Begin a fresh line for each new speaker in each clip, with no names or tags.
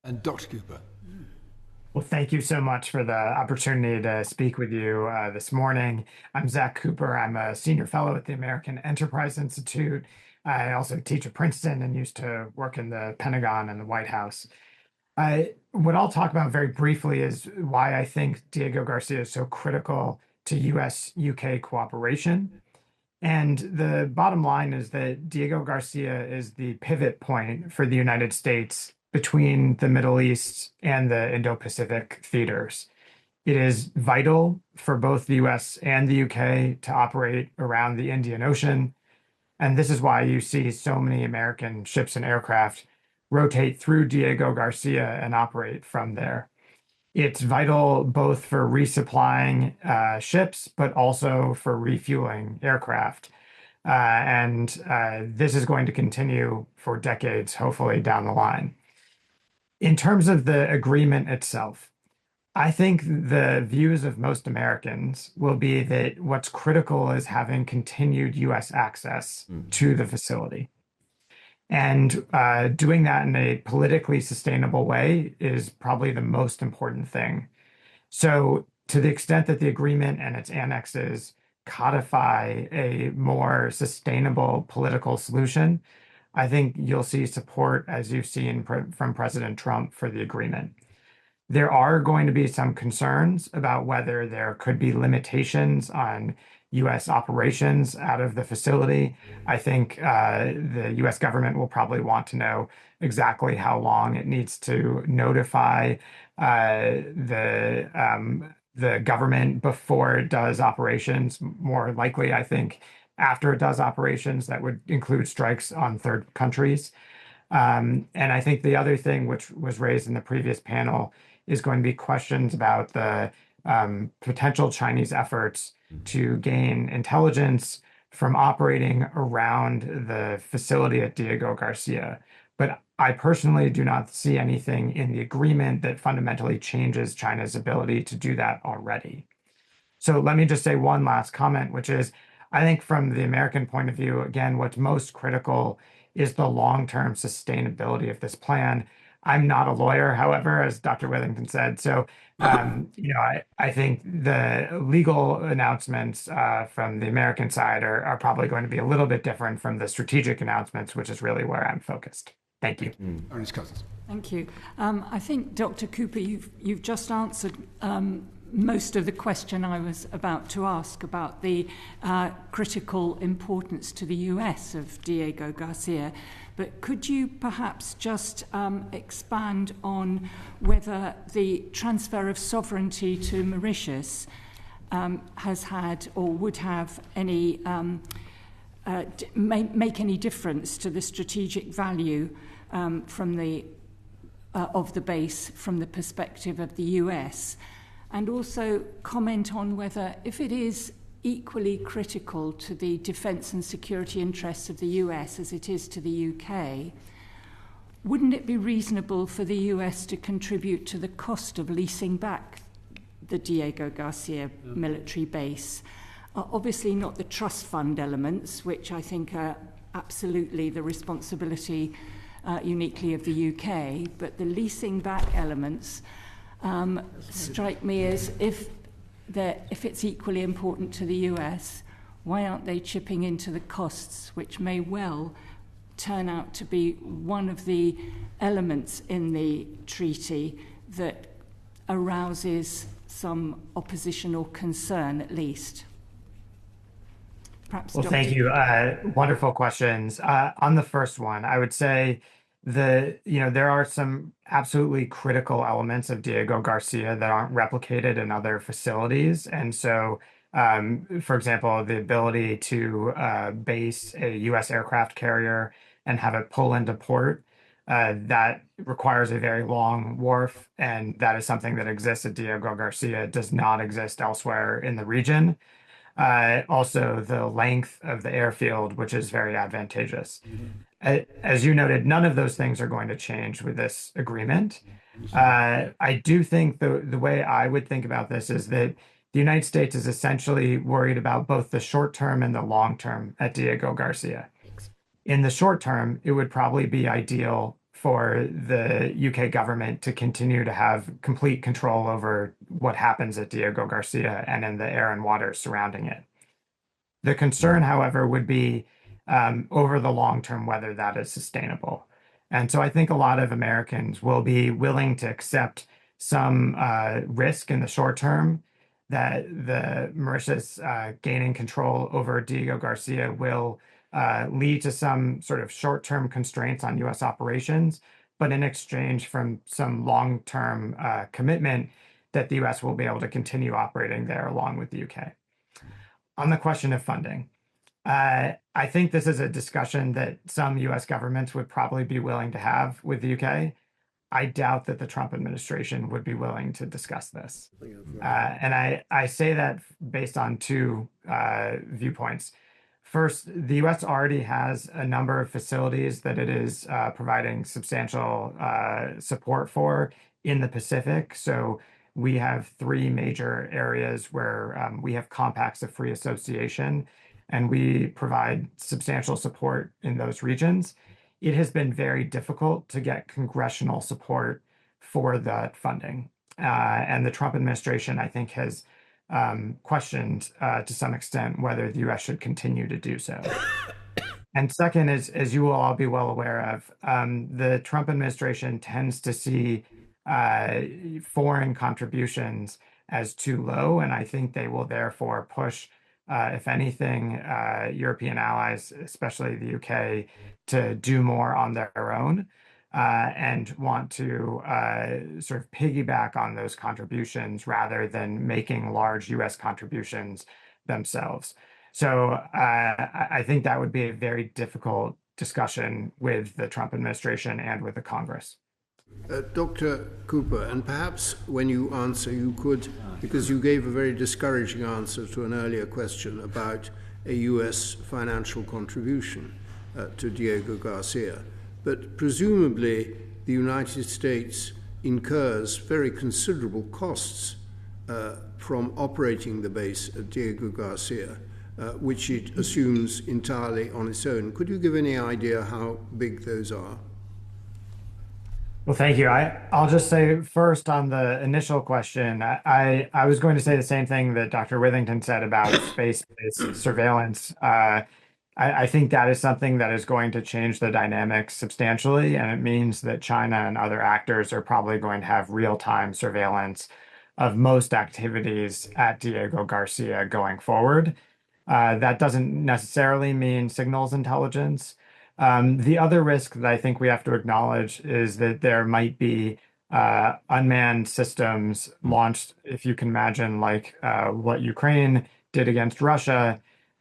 And Dr. Cooper.
Well, thank you so much for the opportunity to speak with you this morning. I'm Zack Cooper. I'm a senior fellow at the American Enterprise Institute. I also teach at Princeton and used to work in the Pentagon and the White House. What I'll talk about very briefly is why I think Diego Garcia is so critical to US UK cooperation. And the bottom line is that Diego Garcia is the pivot point for the United States between the Middle East and the Indo-Pacific theaters. It is vital for both the US and the UK to operate around the Indian Ocean. And this is why you see so many American ships and aircraft rotate through Diego Garcia and operate from there. It's vital both for resupplying ships, but also for refueling aircraft. And this is going to continue for decades, hopefully down the line. In terms of the agreement itself, I think the views of most Americans will be that what's critical is having continued US access to the facility. And doing that in a politically sustainable way is probably the most important thing. So, to the extent that the agreement and its annexes codify a more sustainable political solution, I think you'll see support, as you've seen from President Trump, for the agreement. There are going to be some concerns about whether there could be limitations on US operations out of the facility. I think the US government will probably want to know exactly how long it needs to notify the government before it does operations. More likely, I think, after it does operations, that would include strikes on third countries. And I think the other thing which was raised in the previous panel is going to be questions about the potential Chinese efforts to gain intelligence from operating around the facility at Diego Garcia. But I personally do not see anything in the agreement that fundamentally changes China's ability to do that already. So let me just say one last comment, which is I think from the American point of view, again, what's most critical is the long-term sustainability of this plan. I'm not a lawyer, however, as Dr. Withington said. So, I think the legal announcements from the American side are probably going to be a little bit different from the strategic announcements, which is really where I'm focused. Thank you.
Ernest Cousins.
Thank you. I think, Dr. Cooper, you've just answered most of the question I was about to ask about the critical importance to the US of Diego Garcia. But could you perhaps just expand on whether the transfer of sovereignty to Mauritius has had or would have any make any difference to the strategic value from the of the base from the perspective of the US, and also comment on whether, if it is equally critical to the defence and security interests of the US as it is to the UK, wouldn't it be reasonable for the US to contribute to the cost of leasing back the Diego Garcia military base? Obviously not the trust fund elements, which I think are absolutely the responsibility uniquely of the UK, but the leasing back elements strike me as if it's equally important to the US, why aren't they chipping into the costs, which may well turn out to be one of the elements in the treaty that arouses some opposition or concern, at least? Perhaps
Well,
Dr.
thank you. Wonderful questions. On the first one, I would say there are some absolutely critical elements of Diego Garcia that aren't replicated in other facilities. And so, for example, the ability to base a US aircraft carrier and have it pull into port, that requires a very long wharf. And that is something that exists at Diego Garcia. It does not exist elsewhere in the region. Also, the length of the airfield, which is very advantageous. As you noted, none of those things are going to change with this agreement. I do think the way I would think about this is that the United States is essentially worried about both the short term and the long term at Diego Garcia. In the short term, it would probably be ideal for the UK government to continue to have complete control over what happens at Diego Garcia and in the air and water surrounding it. The concern, however, would be over the long term whether that is sustainable. And so I think a lot of Americans will be willing to accept some risk in the short term that the Mauritius gaining control over Diego Garcia will lead to some sort of short-term constraints on U.S. operations, but in exchange from some long-term commitment that the U.S. will be able to continue operating there along with the U.K. On the question of funding, I think this is a discussion that some US governments would probably be willing to have with the UK. I doubt that the Trump administration would be willing to discuss this. And I say that based on two viewpoints. First, the US already has a number of facilities that it is providing substantial support for in the Pacific. So we have three major areas where we have compacts of free association, and we provide substantial support in those regions. It has been very difficult to get congressional support for that funding. And the Trump administration, I think, has questioned to some extent whether the US should continue to do so. And second, as you will all be well aware of, the Trump administration tends to see foreign contributions as too low, and I think they will therefore push, if anything, European allies, especially the UK, to do more on their own and want to sort of piggyback on those contributions rather than making large US contributions themselves. So I think that would be a very difficult discussion with the Trump administration and with the Congress.
Dr. Cooper, and perhaps when you answer, you could, because you gave a very discouraging answer to an earlier question about a US financial contribution to Diego Garcia, but presumably the United States incurs very considerable costs from operating the base at Diego Garcia, which it assumes entirely on its own. Could you give any idea how big those are?
Well, thank you. I'll just say first on the initial question, I was going to say the same thing that Dr. Withington said about space-based surveillance. I think that is something that is going to change the dynamics substantially, and it means that China and other actors are probably going to have real-time surveillance of most activities at Diego Garcia going forward. That doesn't necessarily mean signals intelligence. The other risk that I think we have to acknowledge is that there might be unmanned systems launched, if you can imagine, like what Ukraine did against Russia.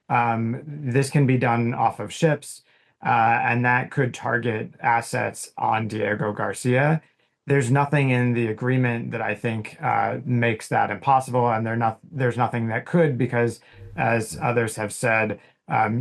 This can be done off of ships, and that could target assets on Diego Garcia. There's nothing in the agreement that I think makes that impossible, and there's nothing that could, because, as others have said,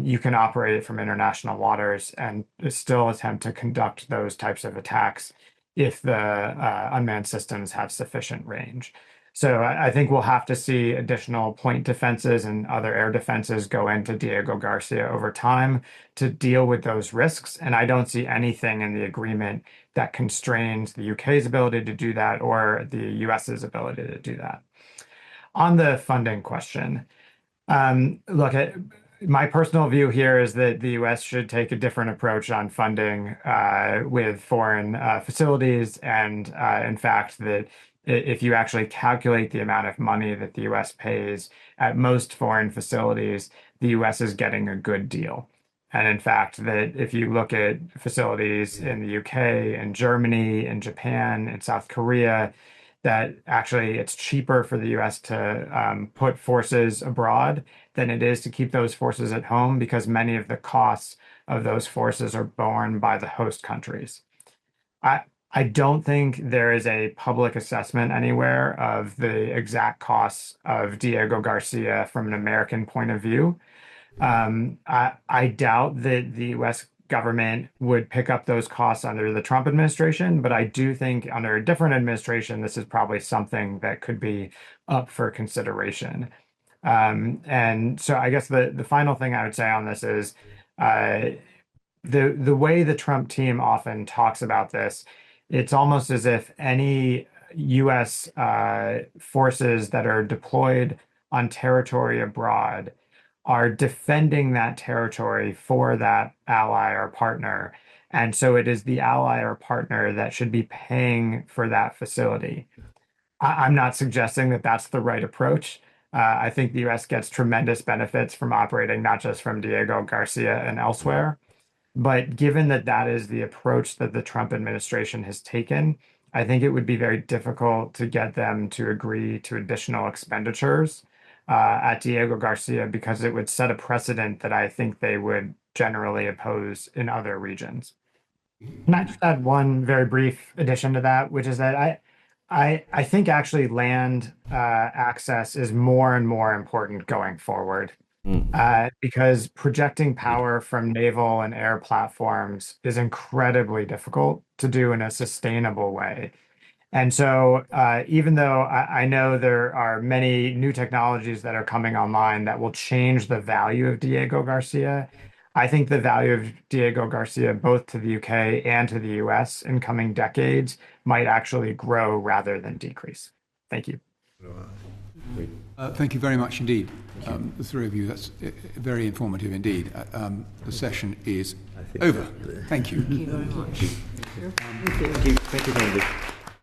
you can operate it from international waters and still attempt to conduct those types of attacks if the unmanned systems have sufficient range. So I think we'll have to see additional point defenses and other air defenses go into Diego Garcia over time to deal with those risks. And I don't see anything in the agreement that constrains the UK's ability to do that or the US's ability to do that. On the funding question, look, my personal view here is that the US should take a different approach on funding with foreign facilities. And in fact, that if you actually calculate the amount of money that the US pays at most foreign facilities, the US is getting a good deal. And in fact, that if you look at facilities in the UK and Germany and Japan and South Korea, that actually it's cheaper for the US to put forces abroad than it is to keep those forces at home, because many of the costs of those forces are borne by the host countries. I don't think there is a public assessment anywhere of the exact costs of Diego Garcia from an American point of view. I doubt that the US government would pick up those costs under the Trump administration, but I do think under a different administration, this is probably something that could be up for consideration. And so I guess the final thing I would say on this is the way the Trump team often talks about this, it's almost as if any U.S. Forces that are deployed on territory abroad are defending that territory for that ally or partner. And so it is the ally or partner that should be paying for that facility. I'm not suggesting that that's the right approach. I think the US gets tremendous benefits from operating not just from Diego Garcia and elsewhere, but given that that is the approach that the Trump administration has taken, I think it would be very difficult to get them to agree to additional expenditures at Diego Garcia because it would set a precedent that I think they would generally oppose in other regions. And I just add one very brief addition to that, which is that I think actually land access is more and more important going forward because projecting power from naval and air platforms is incredibly difficult to do in a sustainable way. And so, even though I know there are many new technologies that are coming online that will change the value of Diego Garcia, I think the value of Diego Garcia, both to the UK and to the US in coming decades, might actually grow rather than decrease. Thank you.
Thank you very much indeed, the three of you. That's very informative indeed. The session is over. Thank you.
Thank you very much.
Thank you. Thank you, Andy.